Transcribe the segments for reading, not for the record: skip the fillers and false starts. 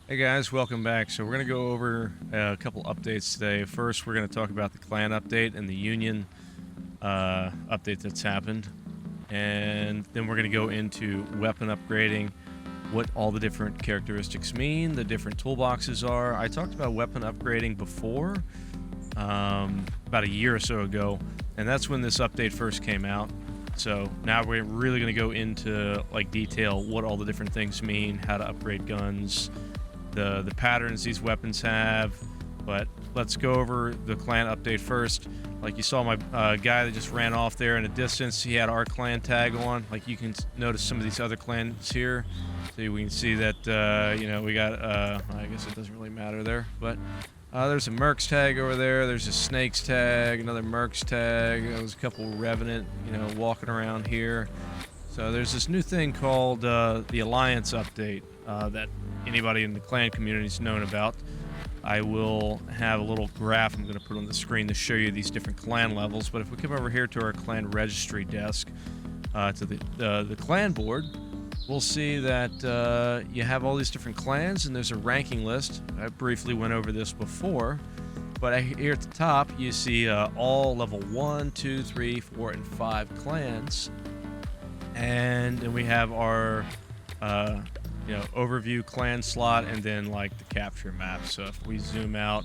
Hey guys, welcome back. So we're going to go over a couple updates today. First, we're going to talk about the clan update and the union update that's happened. And then we're going to go into weapon upgrading, what all the different characteristics mean, the different toolboxes are. I talked about weapon upgrading before, about a year or so ago, and that's when this update first came out. So now we're really going to go into like detail what all the different things mean, how to upgrade guns, the patterns these weapons have. But let's go over the clan update first. Like you saw my guy that just ran off there in the distance, he had our clan tag on. Like you can notice some of these other clans here. So we can see that, you know, we got, I guess it doesn't really matter there, but there's a Mercs tag over there. There's a Snakes tag, another Mercs tag. There's a couple Revenant, you know, walking around here. So there's this new thing called the Alliance update that anybody in the clan community is known about. I will have a little graph I'm going to put on the screen to show you these different clan levels. But if we come over here to our clan registry desk, to the clan board, we'll see that you have all these different clans, and there's a ranking list. I briefly went over this before, but here at the top, you see all level 1, 2, 3, 4, and 5 clans. And then we have our you know, overview clan slot, and then like the capture map. So if we zoom out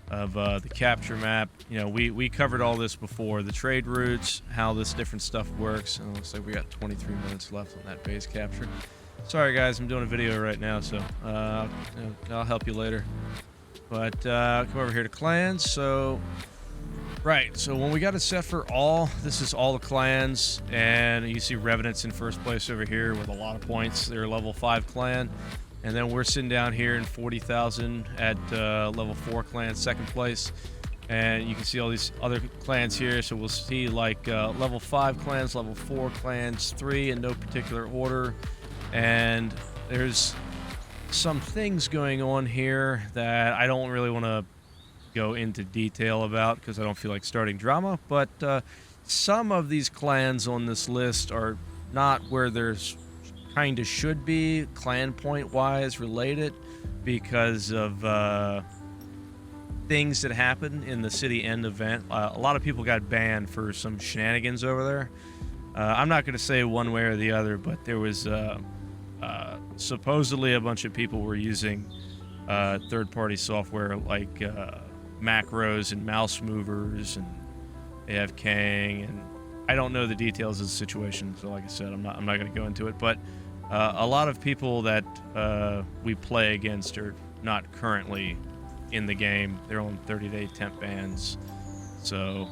of the capture map, you know, we covered all this before, the trade routes, how this different stuff works. And it looks like we got 23 minutes left on that base capture. Sorry guys, I'm doing a video right now, so you know, I'll help you later. But come over here to clans. So right, so when we got it set for all, this is all the clans, and you see Revenant's in first place over here with a lot of points. They're a level 5 clan, and then we're sitting down here in 40,000 at level 4 clan, second place. And you can see all these other clans here, so we'll see like level 5 clans, level 4 clans, 3 in no particular order. And there's some things going on here that I don't really want to go into detail about because I don't feel like starting drama, but some of these clans on this list are not where there's kind of should be clan point wise related because of things that happened in the city end event. A lot of people got banned for some shenanigans over there. I'm not going to say one way or the other, but there was supposedly a bunch of people were using third-party software like macros and mouse movers and AFKing, and I don't know the details of the situation, so like I said, I'm not going to go into it. But a lot of people that we play against are not currently in the game. They're on 30-day temp bans, so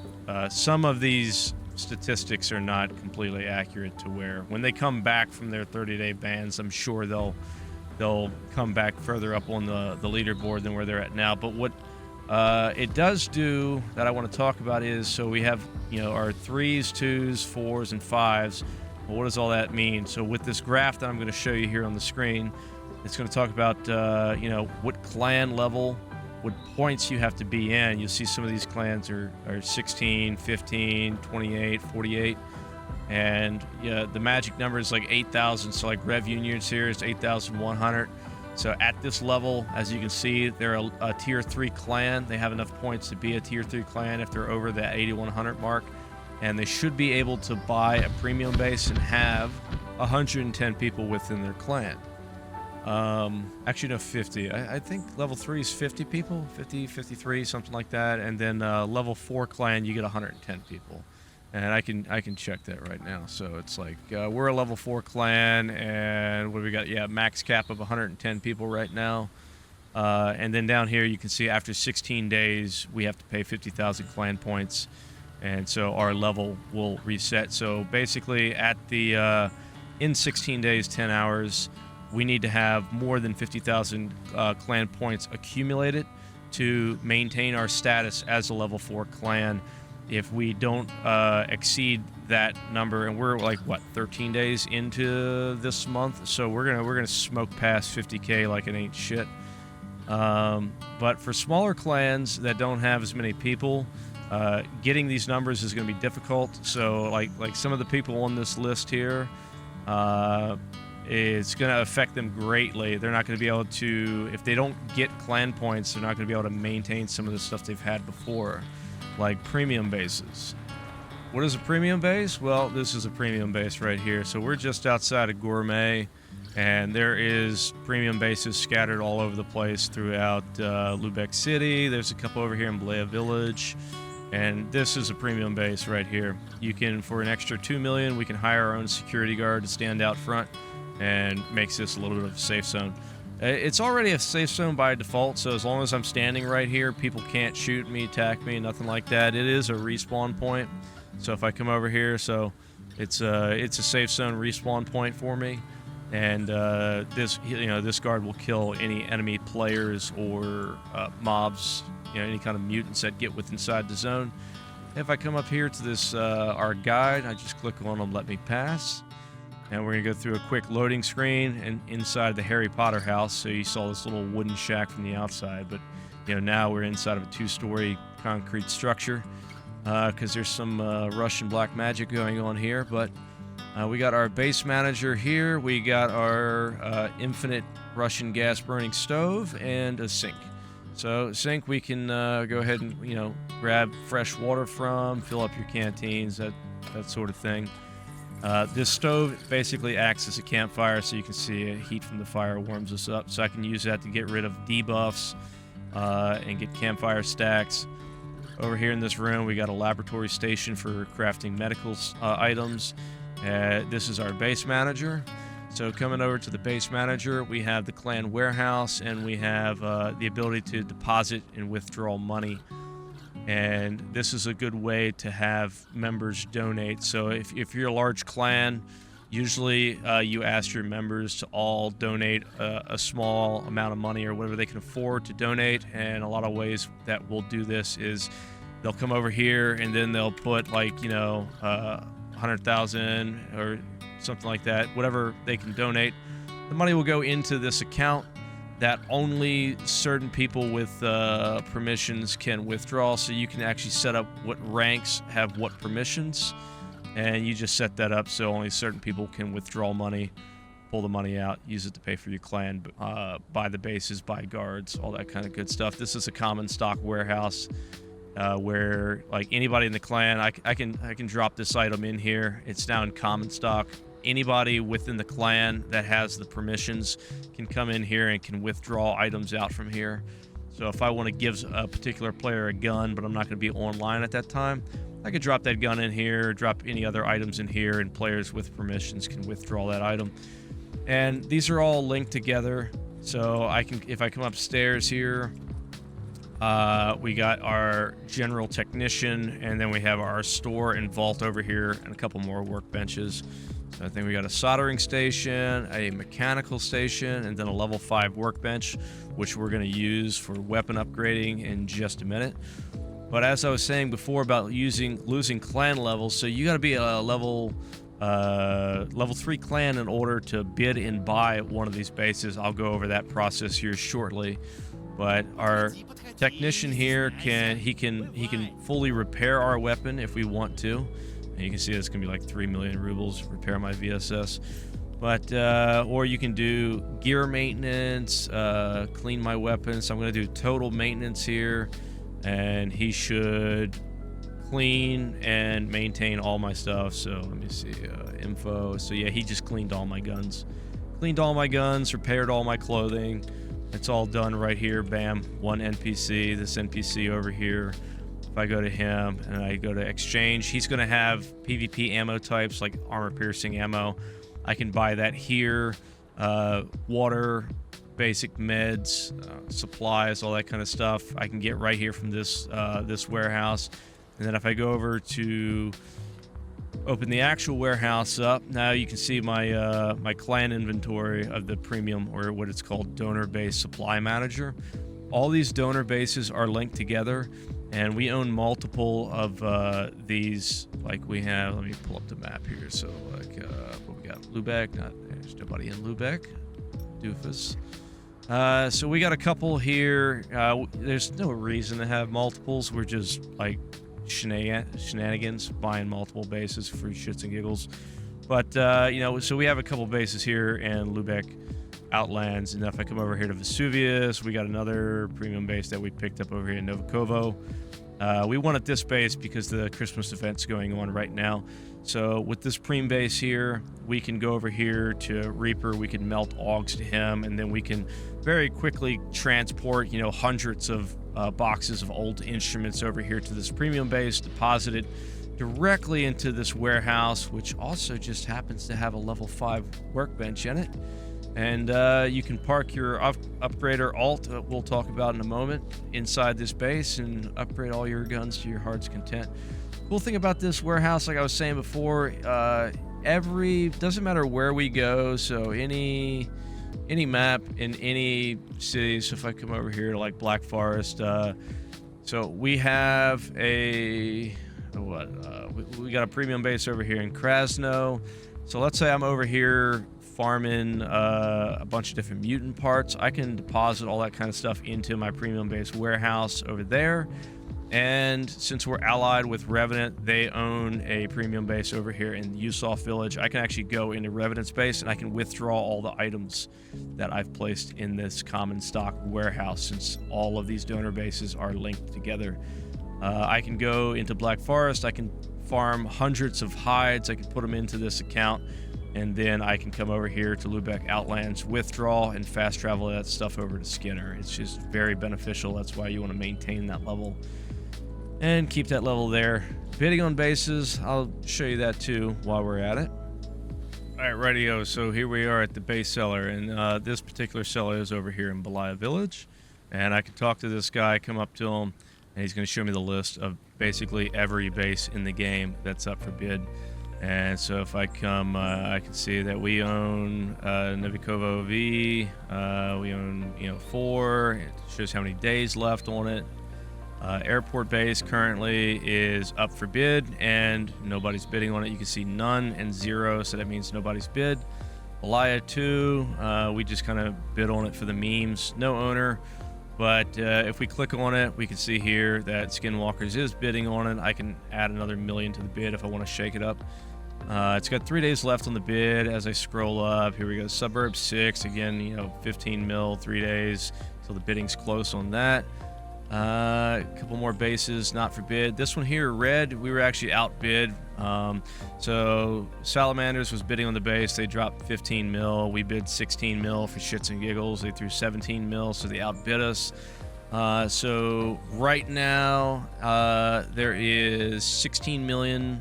some of these statistics are not completely accurate to where when they come back from their 30-day bans, I'm sure they'll come back further up on the leaderboard than where they're at now. But what it does do that I want to talk about is, so we have, you know, our 3s, 2s, 4s, and 5s. Well, what does all that mean? So with this graph that I'm going to show you here on the screen, it's going to talk about, you know, what clan level, what points you have to be in. You'll see some of these clans are 16, 15, 28, 48. And yeah, the magic number is like 8,000. So like Rev Unions here is 8,100. So at this level, as you can see, they're a tier 3 clan. They have enough points to be a tier 3 clan if they're over the 8,100 mark. And they should be able to buy a premium base and have 110 people within their clan. Actually, no, 50. I think level 3 is 50 people, 50, 53, something like that. And then level 4 clan, you get 110 people. And I can check that right now. So it's like we're a level 4 clan, and what do we got? Yeah, max cap of 110 people right now. And then down here you can see after 16 days we have to pay 50,000 clan points, and so our level will reset. So basically, at the in 16 days, 10 hours, we need to have more than 50,000 clan points accumulated to maintain our status as a level 4 clan. If we don't exceed that number, and we're like what 13 days into this month, so we're gonna smoke past 50k like it ain't shit. But for smaller clans that don't have as many people, getting these numbers is going to be difficult. So like some of the people on this list here, it's going to affect them greatly. They're not going to be able to, if they don't get clan points, they're not going to be able to maintain some of the stuff they've had before, like premium bases. What is a premium base? Well, this is a premium base right here. So we're just outside of Gourmet, and there is premium bases scattered all over the place throughout Lubeck City. There's a couple over here in Balea Village, and this is a premium base right here. You can, for an extra 2 million, we can hire our own security guard to stand out front, and makes this a little bit of a safe zone. It's already a safe zone by default, so as long as I'm standing right here, people can't shoot me, attack me, nothing like that. It is a respawn point. So if I come over here, so it's a safe zone respawn point for me, and this guard will kill any enemy players or mobs, any kind of mutants that get inside the zone. If I come up here to this our guide, I just click on them, let me pass, and we're gonna go through a quick loading screen and inside the Harry Potter house. So you saw this little wooden shack from the outside, but now we're inside of a 2-story concrete structure. Because there's some Russian black magic going on here, but we got our base manager here. We got our infinite Russian gas burning stove and a sink. So sink we can go ahead and grab fresh water from, fill up your canteens, that sort of thing. This stove basically acts as a campfire, so you can see heat from the fire warms us up. So I can use that to get rid of debuffs and get campfire stacks. Over here in this room, we got a laboratory station for crafting medical items. This is our base manager. So coming over to the base manager, we have the clan warehouse, and we have the ability to deposit and withdraw money. And this is a good way to have members donate. So if you're a large clan, usually you ask your members to all donate a small amount of money or whatever they can afford to donate. And a lot of ways that we'll do this is they'll come over here and then they'll put 100,000 or something like that, whatever they can donate. The money will go into this account that only certain people with permissions can withdraw. So you can actually set up what ranks have what permissions. And you just set that up so only certain people can withdraw money, pull the money out, use it to pay for your clan, buy the bases, buy guards, all that kind of good stuff. This is a common stock warehouse where anybody in the clan, I can drop this item in here. It's now in common stock. Anybody within the clan that has the permissions can come in here and can withdraw items out from here. So if I want to give a particular player a gun, but I'm not going to be online at that time, I could drop that gun in here, drop any other items in here, and players with permissions can withdraw that item. And these are all linked together. So if I come upstairs here, we got our general technician, and then we have our store and vault over here, and a couple more workbenches. So I think we got a soldering station, a mechanical station, and then a level 5 workbench, which we're going to use for weapon upgrading in just a minute. But as I was saying before about losing clan levels, so you got to be a level 3 clan in order to bid and buy one of these bases. I'll go over that process here shortly. But our technician here can fully repair our weapon if we want to. And you can see it's gonna be 3 million rubles repair my VSS. But or you can do gear maintenance, clean my weapons. So I'm gonna do total maintenance here. And he should clean and maintain all my stuff. So let me see, info. So yeah, he just cleaned all my guns. Repaired all my clothing. It's all done right here. Bam, one NPC. This NPC over here. If I go to him and I go to exchange, he's going to have PvP ammo types like armor piercing ammo. I can buy that here. Water, basic meds, supplies, all that kind of stuff I can get right here from this warehouse. And then if I go over to open the actual warehouse up, now you can see my my clan inventory of the premium, or what it's called, donor base supply manager. All these donor bases are linked together, and we own multiple of these. We have, let me pull up the map here. So what we got, Lubeck, there's nobody in Lubeck, doofus. So we got a couple here. There's no reason to have multiples. We're just shenanigans, buying multiple bases for shits and giggles. But, you know, so we have a couple bases here in Lubeck Outlands. And if I come over here to Vesuvius, we got another premium base that we picked up over here in Novakovo. We wanted this base because the Christmas event's going on right now. So with this preem base here, we can go over here to Reaper, we can melt augs to him, and then we can very quickly transport, you know, hundreds of boxes of old instruments over here to this premium base, deposit it directly into this warehouse, which also just happens to have a level 5 workbench in it. And you can park your upgrader alt, we'll talk about in a moment, inside this base and upgrade all your guns to your heart's content. Cool thing about this warehouse, like I was saying before, doesn't matter where we go, so any map in any city. So if I come over here to like Black Forest, so we have we got a premium base over here in Krasno. So let's say I'm over here farming a bunch of different mutant parts. I can deposit all that kind of stuff into my premium base warehouse over there. And since we're allied with Revenant, they own a premium base over here in Usoft Village. I can actually go into Revenant's base and I can withdraw all the items that I've placed in this common stock warehouse, since all of these donor bases are linked together. I can go into Black Forest. I can farm hundreds of hides. I can put them into this account, and then I can come over here to Lubeck Outlands, withdraw, and fast travel that stuff over to Skinner. It's just very beneficial. That's why you want to maintain that level and keep that level there. Bidding on bases, I'll show you that too while we're at it. All right, radio. So here we are at the base seller, and this particular seller is over here in Belaya Village. And I can talk to this guy, come up to him, and he's going to show me the list of basically every base in the game that's up for bid. And so if I come, I can see that we own Novikovo V. We own, 4. It shows how many days left on it. Airport base currently is up for bid, and nobody's bidding on it. You can see none and 0, so that means nobody's bid. Belaya 2, we just kind of bid on it for the memes. No owner, but if we click on it, we can see here that Skinwalkers is bidding on it. I can add another million to the bid if I want to shake it up. It's got 3 days left on the bid. As I scroll up, here we go. Suburb 6, again, 15 mil, 3 days until the bidding's close on that. A couple more bases not for bid. This one here, red, we were actually outbid. So Salamanders was bidding on the base. They dropped 15 mil. We bid 16 mil for shits and giggles. They threw 17 mil, so they outbid us. So right now, there is 16 million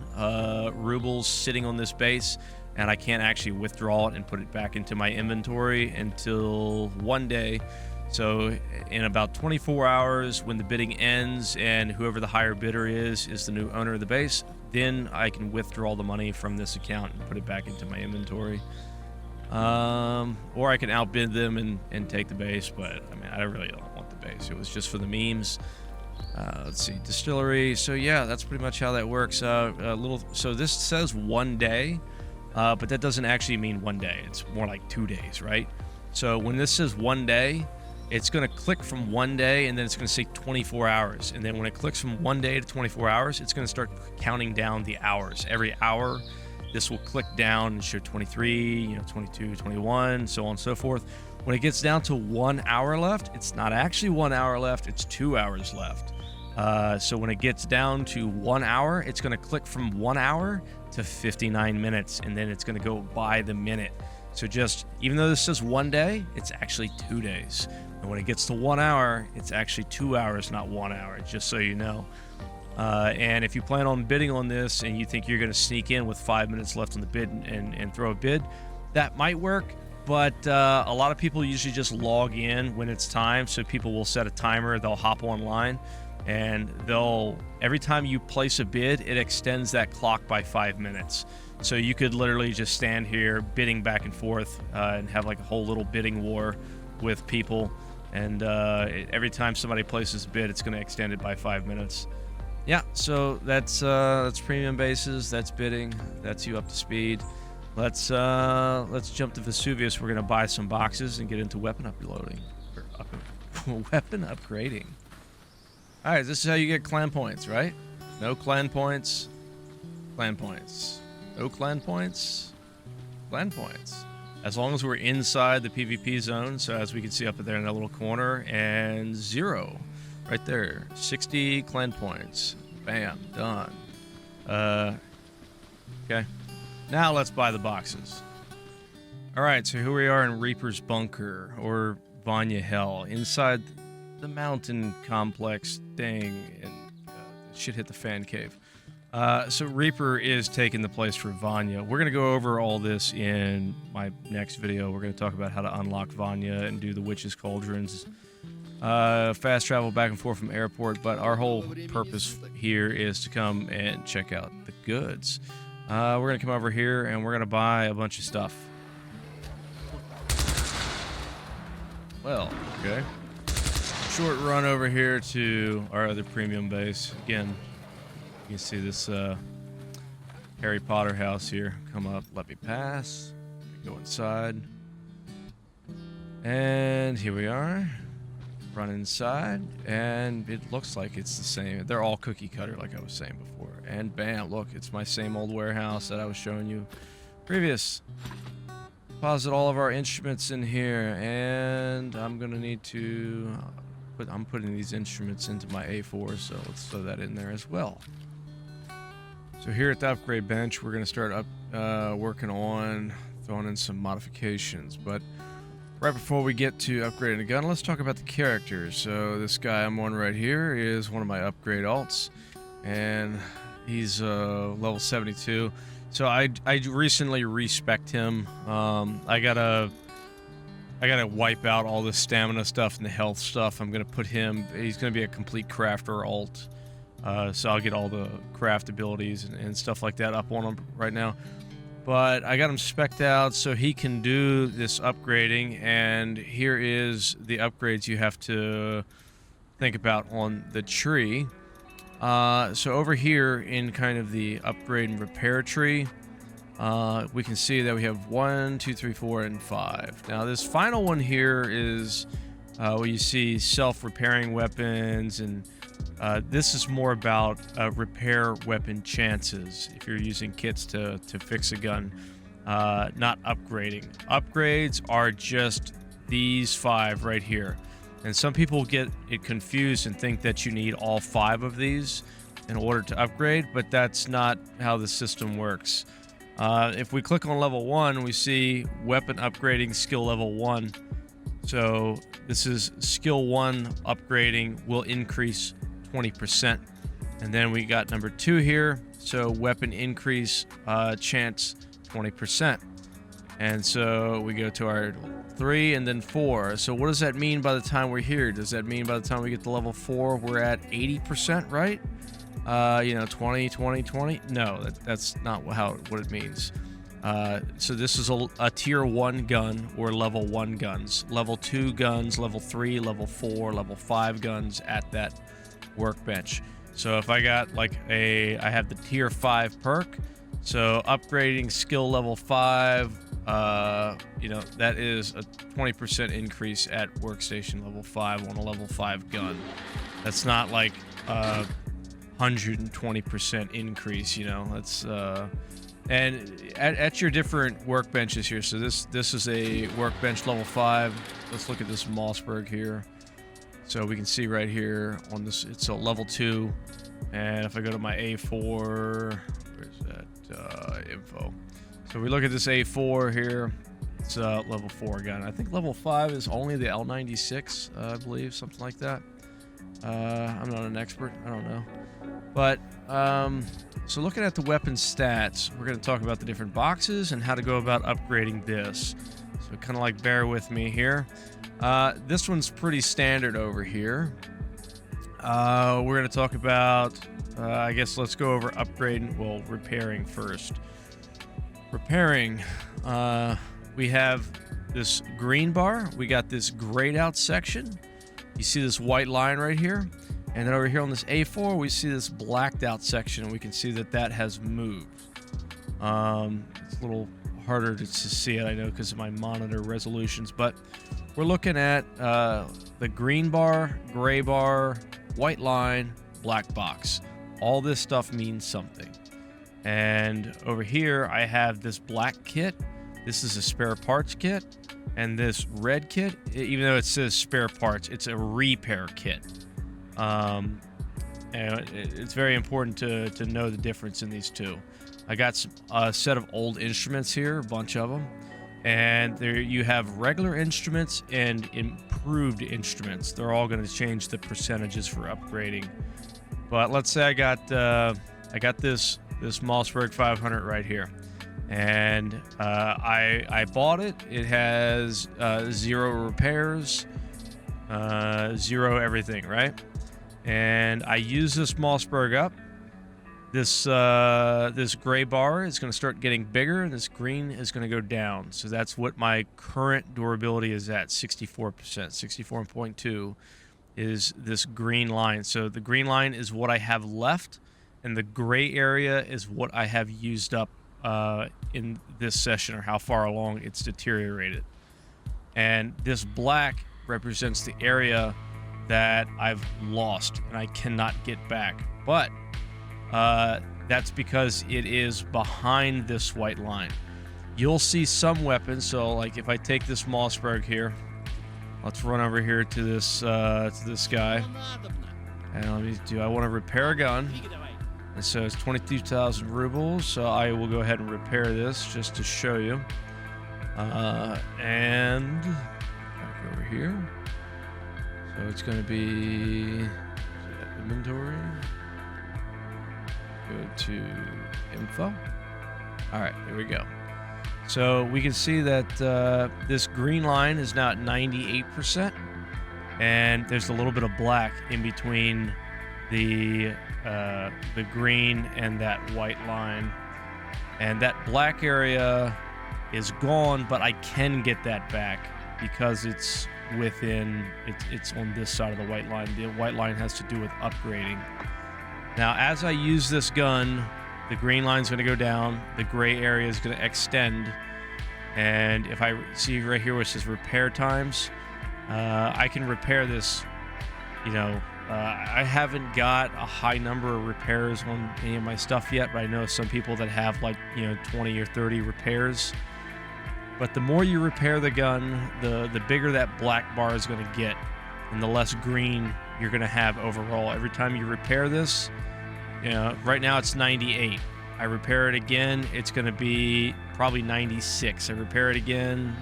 rubles sitting on this base, and I can't actually withdraw it and put it back into my inventory until one day. So in about 24 hours, when the bidding ends and whoever the higher bidder is the new owner of the base, then I can withdraw the money from this account and put it back into my inventory. Or I can outbid them and take the base, but I mean, I really don't want the base. It was just for the memes. Let's see, distillery. So yeah, that's pretty much how that works. So this says 1 day, but that doesn't actually mean 1 day. It's more like 2 days, right? So when this says 1 day, it's going to click from 1 day, and then it's going to say 24 hours. And then when it clicks from 1 day to 24 hours, it's going to start counting down the hours. Every hour, this will click down and show 23, 22, 21, so on and so forth. When it gets down to 1 hour left, it's not actually 1 hour left, it's 2 hours left. So when it gets down to 1 hour, it's going to click from 1 hour to 59 minutes, and then it's going to go by the minute. So even though this says 1 day, it's actually 2 days. And when it gets to 1 hour, it's actually 2 hours, not 1 hour, just so you know. And if you plan on bidding on this and you think you're going to sneak in with 5 minutes left on the bid and throw a bid, that might work. But a lot of people usually just log in when it's time. So people will set a timer, they'll hop online, and every time you place a bid, it extends that clock by 5 minutes. So you could literally just stand here bidding back and forth and have like a whole little bidding war with people. And every time somebody places a bid, it's going to extend it by 5 minutes. Yeah, so that's premium bases, that's bidding, that's you up to speed. Let's jump to Vesuvius. We're going to buy some boxes and get into weapon uploading. Weapon upgrading. All right, this is how you get clan points, right? No clan points. Clan points. No clan points. clan points. As long as we're inside the PvP zone, so as we can see up there in that little corner, and 0 right there, 60 clan points. Bam, done. Okay. Now let's buy the boxes. Alright, so here we are in Reaper's Bunker, or Vanya Hell, inside the mountain complex thing, and shit hit the fan cave. So Reaper is taking the place for Vanya. We're going to go over all this in my next video. We're going to talk about how to unlock Vanya and do the Witch's Cauldrons. Fast travel back and forth from airport, but our whole purpose here is to come and check out the goods. We're going to come over here and we're going to buy a bunch of stuff. Well, okay. Short run over here to our other premium base. Again, you can see this Harry Potter house here. Come up, let me pass. Go inside. And here we are. Run inside, and it looks like it's the same. They're all cookie cutter, like I was saying before. And bam, look, it's my same old warehouse that I was showing you previous. Deposit all of our instruments in here, and I'm gonna need to I'm putting these instruments into my A4, so let's throw that in there as well. So here at the upgrade bench, we're gonna start working on throwing in some modifications, but right before we get to upgrading the gun, let's talk about the characters. So this guy I'm on right here is one of my upgrade alts, and he's level 72. So I recently respec'd him. I gotta wipe out all the stamina stuff and the health stuff. I'm gonna put him. He's gonna be a complete crafter alt. So I'll get all the craft abilities and stuff like that up on him right now. But I got him spec'd out so he can do this upgrading, and here is the upgrades you have to think about on the tree. So over here in kind of the upgrade and repair tree, we can see that we have 1, 2, 3, 4, and 5. Now this final one here is where you see self-repairing weapons, and this is more about repair weapon chances if you're using kits to fix a gun, not upgrading. Upgrades are just these 5 right here. And some people get it confused and think that you need all 5 of these in order to upgrade, but that's not how the system works. If we click on level 1, we see weapon upgrading skill level 1. So this is skill 1 upgrading will increase 20%. And then we got number 2 here. So weapon increase chance 20%. And so we go to our 3 and then 4. So what does that mean by the time we're here? Does that mean by the time we get to level 4, we're at 80%, right? 20, 20, 20? No, that's not what it means. So this is a tier 1 gun, or level 1 guns. Level 2 guns, level 3, level 4, level 5 guns at that workbench. So if I got I have the tier 5 perk, so upgrading skill level 5, that is a 20% increase at workstation level 5 on a level 5 gun. That's not like 120% increase, that's and at your different workbenches here. So this is a workbench level 5. Let's look at this Mossberg here. So we can see right here on this, it's a level 2. And if I go to my A4, where's that info? So we look at this A4 here. It's a level 4 gun. I think level 5 is only the L96, I believe, something like that. I'm not an expert. I don't know. But, so looking at the weapon stats, we're going to talk about the different boxes and how to go about upgrading this. So kind of like bear with me here. This one's pretty standard over here. We're going to talk about, I guess let's go over upgrading, well, repairing first. Repairing, we have this green bar. We got this grayed out section. You see this white line right here. And then over here on this A4, we see this blacked out section, and we can see that has moved. It's a little harder to see it, I know, because of my monitor resolutions, but we're looking at the green bar, gray bar, white line, black box. All this stuff means something. And over here, I have this black kit, This is a spare parts kit, and this red kit, even though it says spare parts, it's a repair kit. And it's very important to know the difference in these two. I got a set of old instruments here, a bunch of them, and there you have regular instruments and improved instruments. They're all going to change the percentages for upgrading. But let's say I got this Mossberg 500 right here, and I bought it. It has 0 repairs, 0 everything, right? And I use this Mossberg up. This gray bar is going to start getting bigger, and this green is going to go down. So that's what my current durability is at, 64%. 64.2 is this green line. So the green line is what I have left, and the gray area is what I have used up in this session, or how far along it's deteriorated. And this black represents the area that I've lost and I cannot get back. But that's because it is behind this white line. You'll see some weapons. So like if I take this Mossberg here, let's run over here to this guy, and I want to repair a gun. And so it's 22,000 rubles. So I will go ahead and repair this just to show you. And back over here. So it's going to be inventory. Go to info. All right, here we go. So we can see that this green line is now at 98%, and there's a little bit of black in between the green and that white line, and that black area is gone, but I can get that back because it's within it's on this side of the white line. The white line has to do with upgrading. Now as I use this gun, the green line is going to go down, the gray area is going to extend, and if I see right here where it says repair times, I can repair this. I haven't got a high number of repairs on any of my stuff yet, but I know some people that have 20 or 30 repairs. But the more you repair the gun, the bigger that black bar is going to get, and the less green you're going to have overall. Every time you repair this, right now it's 98. I repair it again, it's going to be probably 96. I repair it again,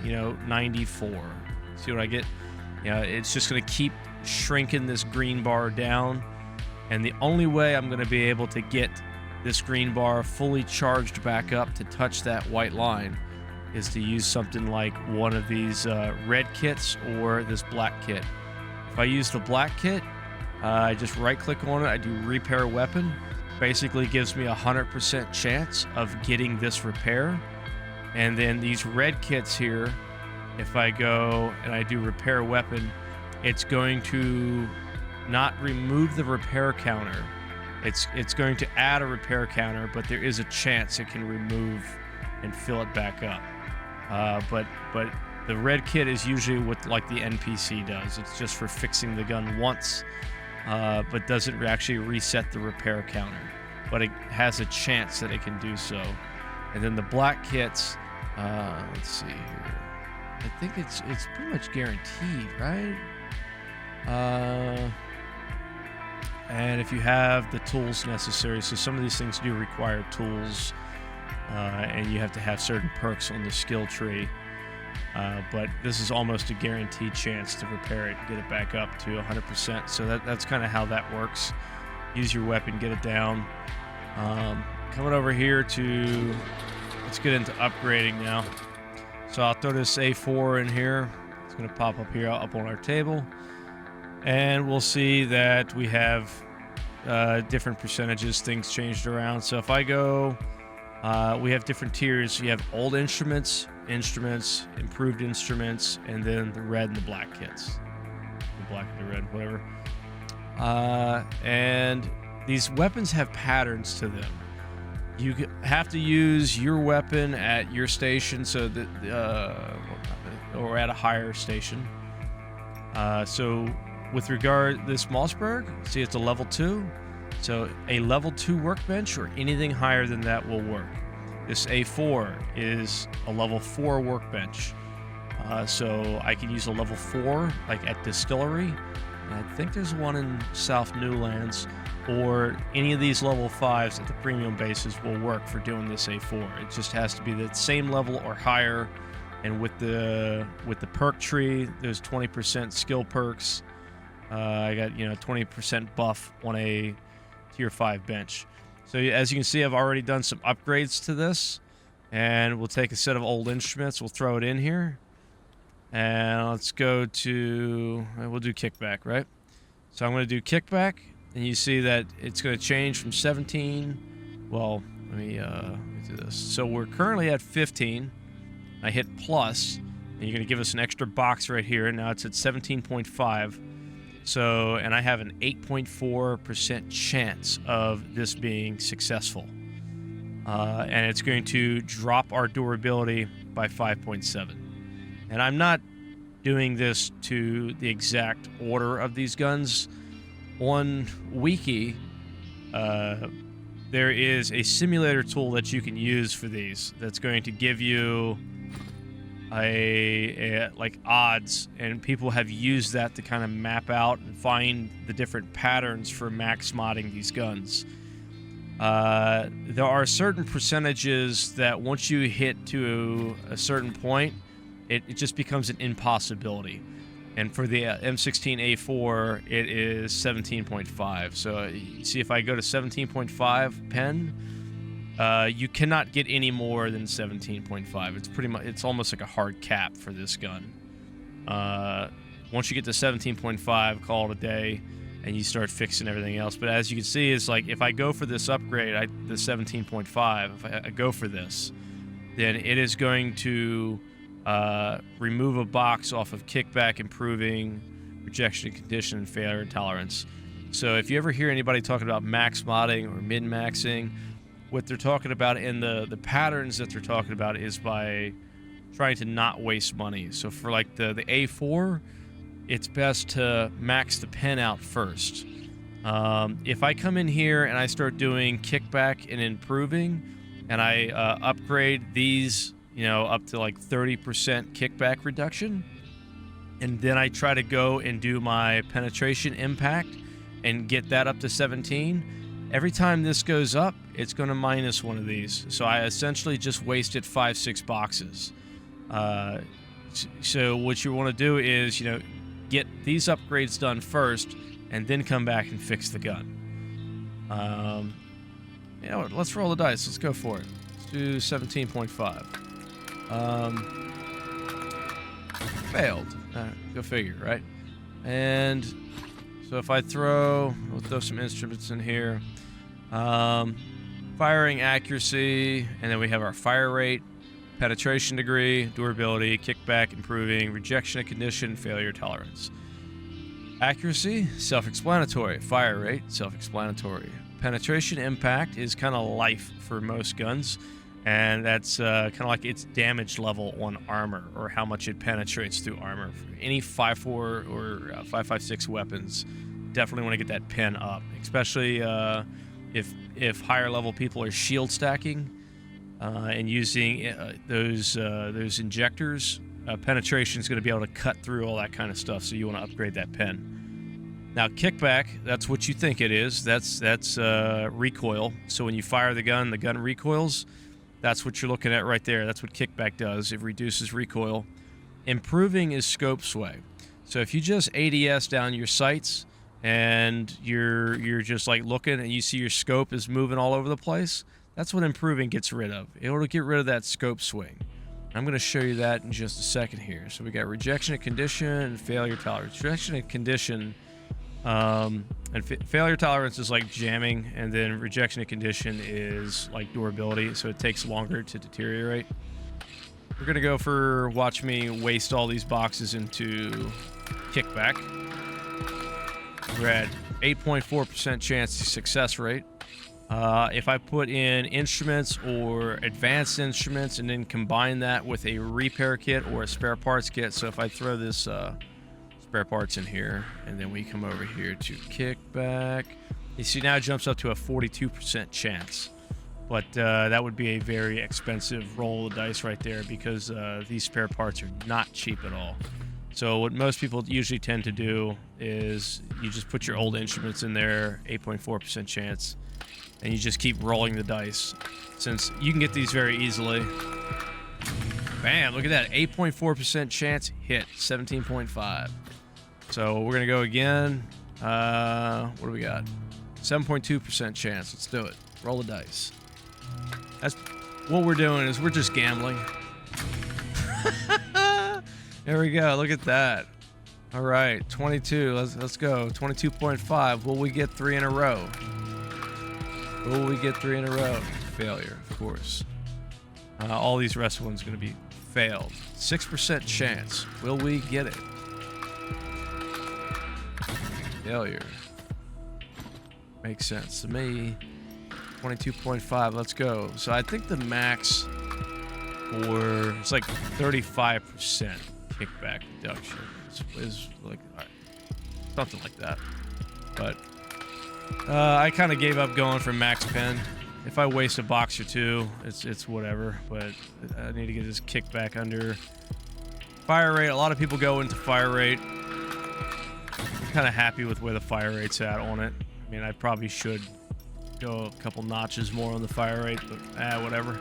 94. See what I get? It's just going to keep shrinking this green bar down, and the only way I'm going to be able to get this green bar fully charged back up to touch that white line is to use something like one of these red kits or this black kit. If I use the black kit, I just right click on it, I do repair weapon. Basically gives me 100% chance of getting this repair. And then these red kits here, if I go and I do repair weapon, it's going to not remove the repair counter. It's going to add a repair counter, but there is a chance it can remove and fill it back up. But the red kit is usually what the NPC does. It's just for fixing the gun once, but doesn't actually reset the repair counter. But it has a chance that it can do so. And then the black kits, let's see here. I think it's pretty much guaranteed, right? And if you have the tools necessary, so some of these things do require tools, and you have to have certain perks on the skill tree. But this is almost a guaranteed chance to repair it, get it back up to 100%. So that's kind of how that works. Use your weapon, get it down. Coming over here let's get into upgrading now. So I'll throw this A4 in here. It's going to pop up here, up on our table. And we'll see that we have different percentages, things changed around. So if I go, we have different tiers. You have old instruments, improved instruments, and then the red and the black kits. The black and the red, whatever. And these weapons have patterns to them. You have to use your weapon at your station, so that, or at a higher station. So with regard this Mossberg, see it's a level 2. So a level 2 workbench or anything higher than that will work. This A4 is a level 4 workbench. So I can use a level 4, like at Distillery. And I think there's one in South Newlands, or any of these level 5s at the premium bases will work for doing this A4. It just has to be the same level or higher. And with the perk tree, there's 20% skill perks. I got 20% buff on a tier 5 bench. So as you can see, I've already done some upgrades to this, and we'll take a set of old instruments. We'll throw it in here. And let's go to, we'll do kickback, right? So I'm going to do kickback, and you see that it's going to change from 17. Well, let me do this. So we're currently at 15. I hit plus, and you're going to give us an extra box right here. Now it's at 17.5. So, and I have an 8.4% chance of this being successful. And it's going to drop our durability by 5.7. And I'm not doing this to the exact order of these guns. On Wiki, there is a simulator tool that you can use for these that's going to give you like odds, and people have used that to kind of map out and find the different patterns for max modding these guns. There are certain percentages that once you hit to a certain point, it just becomes an impossibility. And for the M16A4, it is 17.5. So you see, if I go to 17.5 pen, you cannot get any more than 17.5. It's pretty much, it's almost like a hard cap for this gun. Once you get to 17.5, call it a day, and you start fixing everything else. But as you can see, it's like if I go for this upgrade, the 17.5, if I go for this, then it is going to remove a box off of kickback, improving, rejection and condition, and failure tolerance. So if you ever hear anybody talking about max modding or min-maxing, what they're talking about in the patterns that they're talking about is by trying to not waste money. So for like the A4, it's best to max the pen out first. If I come in here and I start doing kickback and improving, and I upgrade these, up to like 30% kickback reduction, and then I try to go and do my penetration impact and get that up to 17, every time this goes up, it's going to minus one of these. So I essentially just wasted 5-6 boxes. So what you want to do is, get these upgrades done first, and then come back and fix the gun. You know what? Let's roll the dice. Let's go for it. Let's do 17.5. Failed. Go figure, right? And so if we'll throw some instruments in here. Firing accuracy, and then we have our fire rate, penetration degree, durability, kickback, improving, rejection and condition, failure tolerance. Accuracy, self-explanatory. Fire rate, self-explanatory. Penetration impact is kind of life for most guns, and that's kind of like its damage level on armor, or how much it penetrates through armor. For any 5.4 or 5.56 weapons, definitely want to get that pen up, especially if higher level people are shield stacking and using those injectors. Penetration is going to be able to cut through all that kind of stuff, so you want to upgrade that pen. Now, kickback, that's what you think it is. That's recoil. So when you fire the gun recoils. That's what you're looking at right there. That's what kickback does. It reduces recoil. Improving is scope sway. So if you just ADS down your sights and you're just like looking and you see your scope is moving all over the place, that's what improving gets rid of. It'll get rid of that scope swing. I'm going to show you that in just a second here. So we got rejection and condition and failure tolerance. Rejection and condition, failure tolerance is like jamming, and then rejection and condition is like durability, so it takes longer to deteriorate. We're going to go for, watch me waste all these boxes into kickback. We're at 8.4% chance success rate. If I put in instruments or advanced instruments and then combine that with a repair kit or a spare parts kit, so if I throw this spare parts in here and then we come over here to kickback, you see now it jumps up to a 42% chance. But that would be a very expensive roll of dice right there, because these spare parts are not cheap at all. So what most people usually tend to do is you just put your old instruments in there, 8.4% chance, and you just keep rolling the dice, since you can get these very easily. Bam, look at that, 8.4% chance, hit, 17.5. So we're gonna go again. What do we got? 7.2% chance, let's do it. Roll the dice. That's what we're doing, is we're just gambling. There we go, look at that. All right, 22, let's go. 22.5, will we get 3 in a row? Will we get 3 in a row? Failure, of course. All these rest ones gonna be failed. 6% chance, will we get it? Failure. Makes sense to me. 22.5, let's go. So I think the max for, it's like 35% kickback reduction is like, something like that. But I kind of gave up going for max pen. If I waste a box or two, it's whatever. But I need to get this kickback under fire rate. A lot of people go into fire rate. I'm kind of happy with where the fire rate's at on it. I mean, I probably should go a couple notches more on the fire rate, but whatever.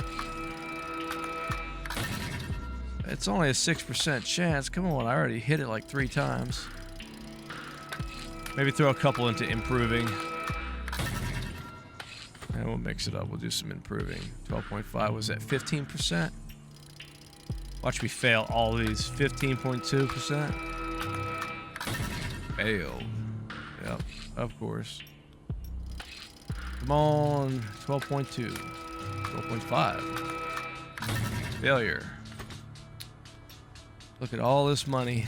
It's only a 6% chance. Come on, I already hit it like 3 times. Maybe throw a couple into improving. And we'll mix it up. We'll do some improving. 12.5 was at 15%. Watch me fail all these. 15.2%. Failed. Yep, of course. Come on. 12.2. 12.5. Failure. Look at all this money.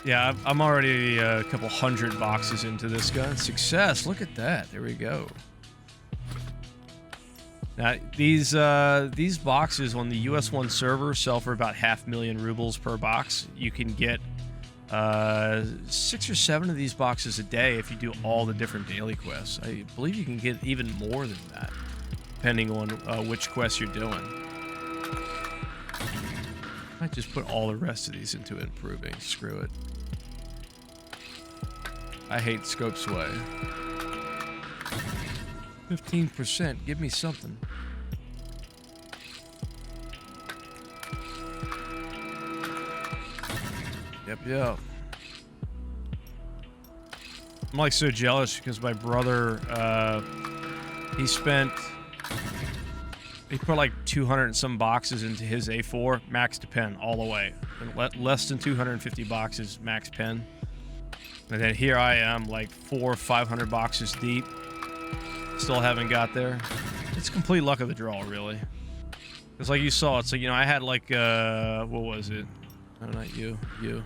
Yeah, I'm already a couple hundred boxes into this gun. Success. Look at that. There we go. Now, these boxes on the US1 server sell for about 500,000 rubles per box. You can get 6 or 7 of these boxes a day if you do all the different daily quests. I believe you can get even more than that, depending on which quest you're doing. I might just put all the rest of these into improving. Screw it. I hate scope sway. 15%. Give me something. Yep. I'm like so jealous because my brother, he put like 200 and some boxes into his A4, max to pen all the way. And less than 250 boxes, max pen. And then here I am, like 400 or 500 boxes deep. Still haven't got there. It's complete luck of the draw, really. Because like you saw, it's like, you know, I had like, what was it? No, not you. You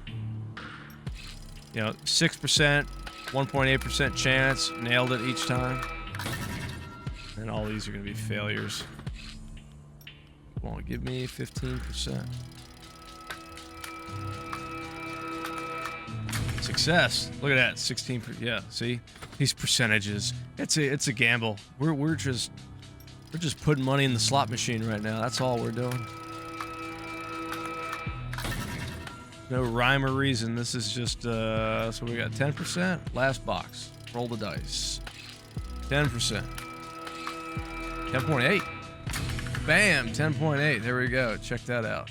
know, 6%, 1.8% chance. Nailed it each time. And all these are going to be failures. Come on, give me 15%. Success. Look at that, 16%. Yeah, see these percentages. It's a gamble. We're just putting money in the slot machine right now. That's all we're doing. No rhyme or reason. This is just so we got 10%. Last box. Roll the dice. 10%. 10.8. Bam. 10.8. There we go. Check that out.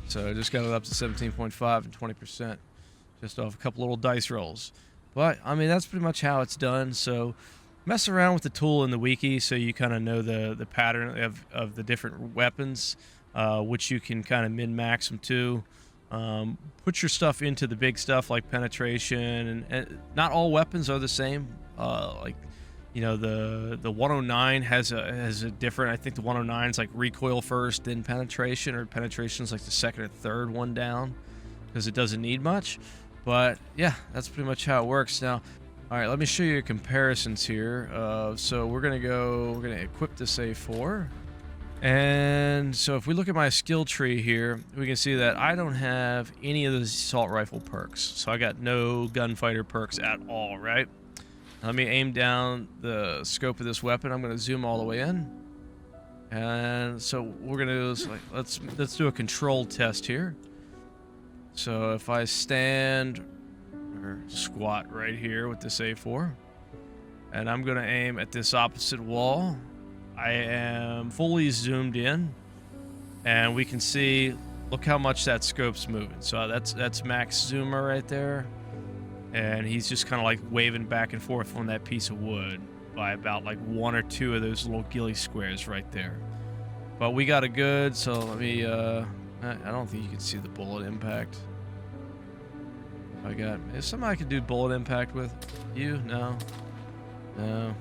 So I just got it up to 17.5 and 20%. Just off a couple little dice rolls. But, I mean, that's pretty much how it's done. So, mess around with the tool in the wiki so you kind of know the pattern of the different weapons, which you can kind of min-max them to. Put your stuff into the big stuff like penetration, and not all weapons are the same. Like, you know, the 109 has a different, I think the 109 is like recoil first, then penetration, or penetration is like the second or third one down, because it doesn't need much. But yeah, that's pretty much how it works. Now, all right, let me show you comparisons here. So we're gonna equip this A4. And so if we look at my skill tree here, we can see that I don't have any of the assault rifle perks. So I got no gunfighter perks at all, right? Let me aim down the scope of this weapon. I'm going to zoom all the way in. And so we're going to do is like, let's do a controlled test here. So if I stand or squat right here with this A4, and I'm going to aim at this opposite wall, I am fully zoomed in, and we can see, look how much that scope's moving. So that's Max Zoomer right there. And he's just kind of like waving back and forth on that piece of wood by about like 1 or 2 of those little ghillie squares right there. But we got a good, so let me, I don't think you can see the bullet impact. Is something I could do bullet impact with? You? No. No.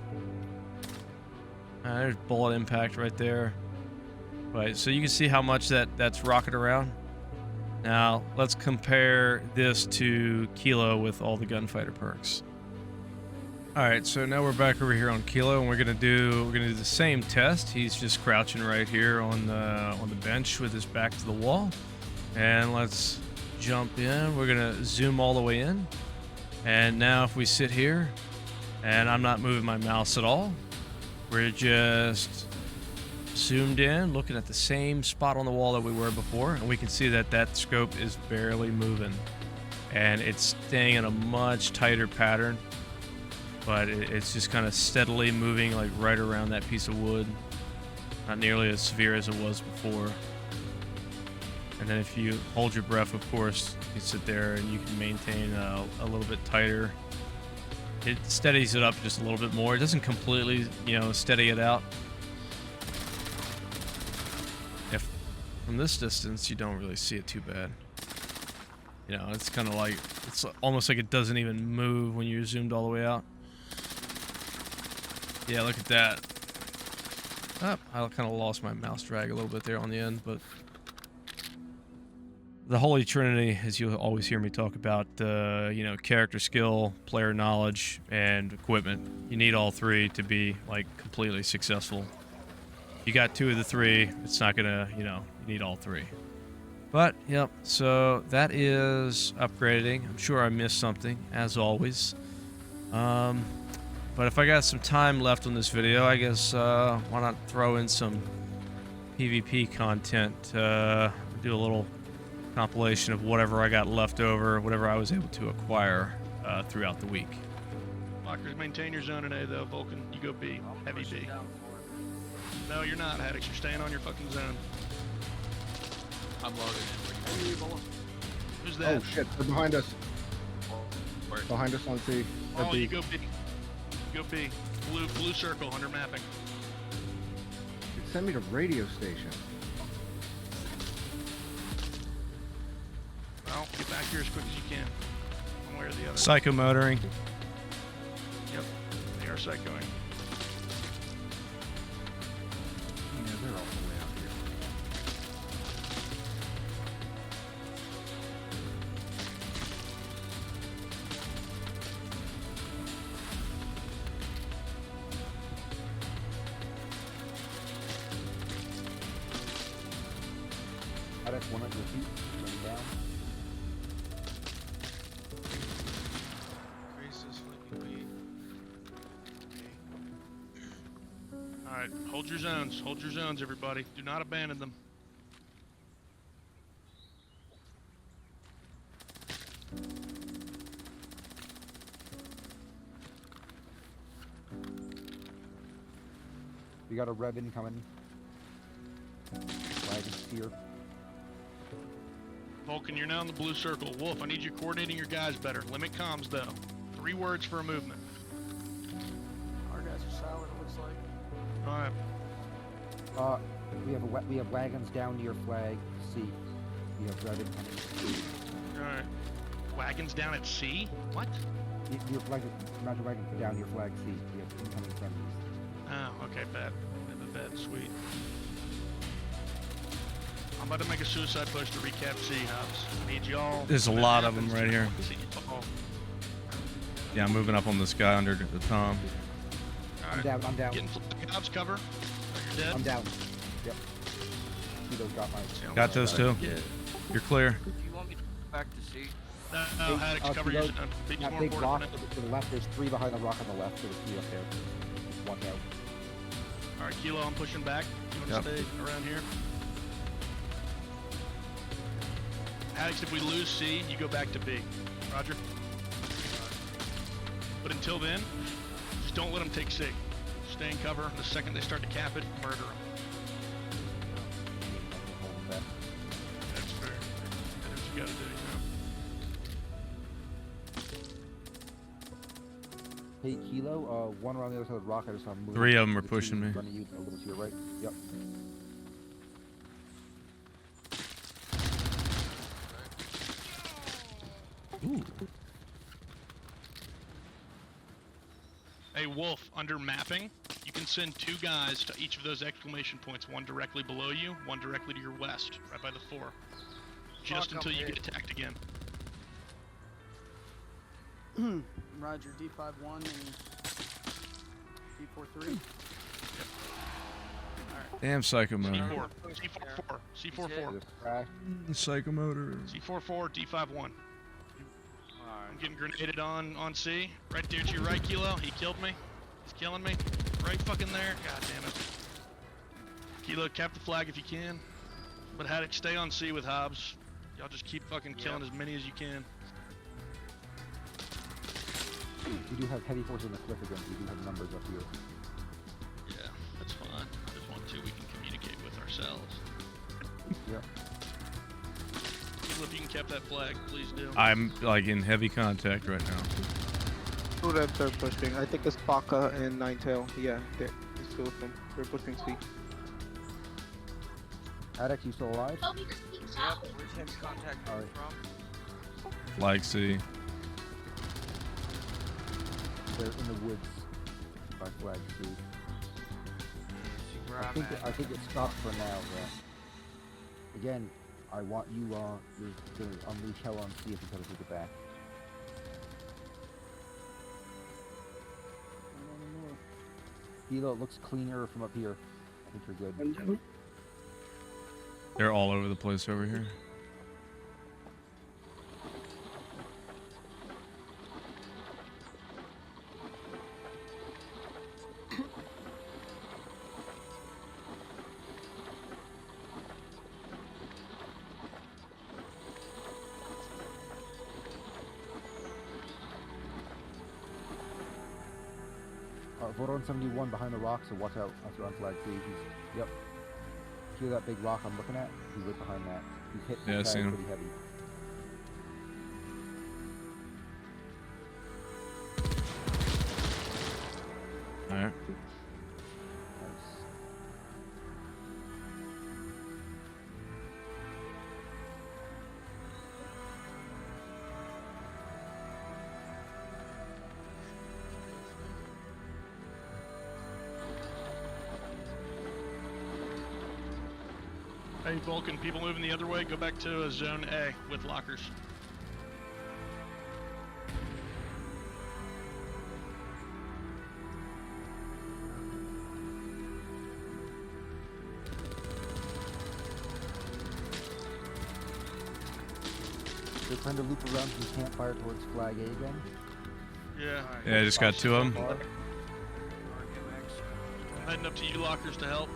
There's bullet impact right there. Right, so you can see how much that's rocking around. Now, let's compare this to Kilo with all the gunfighter perks. Alright, so now we're back over here on Kilo, and we're gonna do the same test. He's just crouching right here on the bench with his back to the wall. And let's jump in. We're gonna zoom all the way in. And now if we sit here, and I'm not moving my mouse at all, we're just zoomed in, looking at the same spot on the wall that we were before, and we can see that scope is barely moving, and it's staying in a much tighter pattern, but it's just kind of steadily moving like right around that piece of wood. Not nearly as severe as it was before. And then if you hold your breath, of course, you sit there and you can maintain a little bit tighter. It steadies it up just a little bit more. It doesn't completely, steady it out. From this distance, you don't really see it too bad. It's kind of like, it's almost like it doesn't even move when you're zoomed all the way out. Yeah, look at that. Oh, I kind of lost my mouse drag a little bit there on the end, but the Holy Trinity, as you'll always hear me talk about, character skill, player knowledge, and equipment. You need all 3 to be like completely successful. You got 2 of the 3, it's not gonna, you need all 3. But, yep, so that is upgrading. I'm sure I missed something, as always. But if I got some time left on this video, I guess, why not throw in some PvP content, do a little compilation of whatever I got left over, whatever I was able to acquire throughout the week. Lockers, maintain your zone today, though. Vulcan, you go B. Heavy B. No, you're not, Haddix. You're staying on your fucking zone. I'm loaded in. Who's that? Oh shit, they're behind us. Where? Behind us on C. Oh, you go B. Go B. Blue circle under mapping. Send me to radio station. Well, get back here as quick as you can. One way or the other. Psychomotoring. Yep. They are psychoing. Yeah, they're all the way out here. That's one at your feet, running down. Alright, hold your zones. Hold your zones, everybody. Do not abandon them. We got a rev incoming. Flag is here. Vulcan, you're now in the blue circle. Wolf, I need you coordinating your guys better. Limit comms, though. 3 words for a movement. Our guys are silent, it looks like. Alright. We have wagons down near flag C. We have rev incoming. Alright. Wagons down at C? What? Your flag, not your wagon, down your flag C. We have incoming friendlies. Oh, okay, bad. Bad, sweet. I'm about to make a suicide push to recap C hubs. I need y'all. There's a lot of them right here. Yeah, I'm moving up on this guy under the Tom. Right. I'm down. Getting hubs cover. You're dead. I'm down. Yep. Those got my. Got those 2? Yeah. You're clear. Do you want me to go back to C? No, Hey, Haddock's cover Kilo, your zone. Beat's that more big rock important for to the left, there's 3 behind the rock on the left, so there's 3 up there. Just watch out. me. Alright, Kilo, I'm pushing back. You want Yep. to stay around here? Haddock's, if we lose C, you go back to B. Roger. But until then, just don't let them take C. Stay in cover. The second they start to cap it, murder them. Hold them back. That's fair. That's what you gotta do, you know? Hey, Kilo, 1 around the other side of the rock, I just saw him moving. 3 of them are The 2 pushing me. running you a little to your right. Yep. Ooh. Hey, Wolf, under mapping, you can send 2 guys to each of those exclamation points, one directly below you, one directly to your west, right by the 4. Just Fuck, until I'm you hit. get attacked again. Roger, D51 and D43. Damn psychomotor. C4, C44, C44, Just crash. Psychomotor. C44, D51. I'm getting grenaded on C. Right there to your right, Kilo. He killed me. He's killing me. Right fucking there. God damn it. Kilo, cap the flag if you can. But Haddock, stay on C with Hobbs. Y'all just keep fucking killing as many as you can. We do have heavy forces on the cliff again, so we do have numbers up here. Yeah, that's fine. I just want to. We can communicate with ourselves. Yep. Kilo, if you can cap that flag, please do. I'm like in heavy contact right now. 2 reps are pushing. I think it's S.T.A.L.K.E.R and S.T.A.L.K.E.R. Yeah, there's 2 of them. They're pushing C. Addex, you still alive? Yep, where's heavy contact Alright. from? Flag C. They're in the woods by flag C. See where I'm at. I think it stopped for now, but again, I want you you're gonna unleash hell on C if you try to take it back. Kilo, it looks cleaner from up here. I think you're good. They're all over the place over here. Vote on 71 behind the rock, so watch out after on flag C. Yep. See that big rock I'm looking at? He's right behind that. He's hit Yeah, I the seen tag him. pretty heavy. Alright. Nice. Hey, Vulcan, people moving the other way, go back to Zone A with lockers. They're trying to loop around from campfire towards flag A again. Yeah. Yeah, I just got 2 of them. Far. I'm heading up to you lockers to help.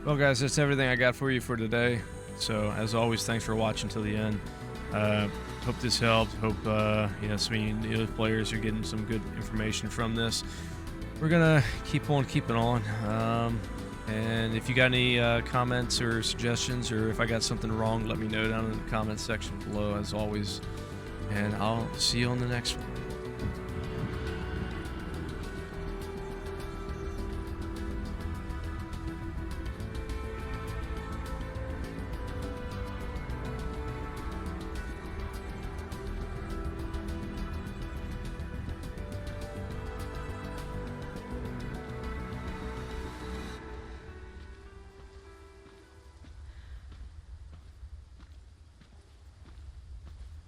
Well, guys, that's everything I got for you for today. So, as always, thanks for watching till the end. Hope this helped. Hope some of you new players are getting some good information from this. We're gonna keep on keeping on. And if you got any comments or suggestions, or if I got something wrong, let me know down in the comments section below, as always. And I'll see you on the next one.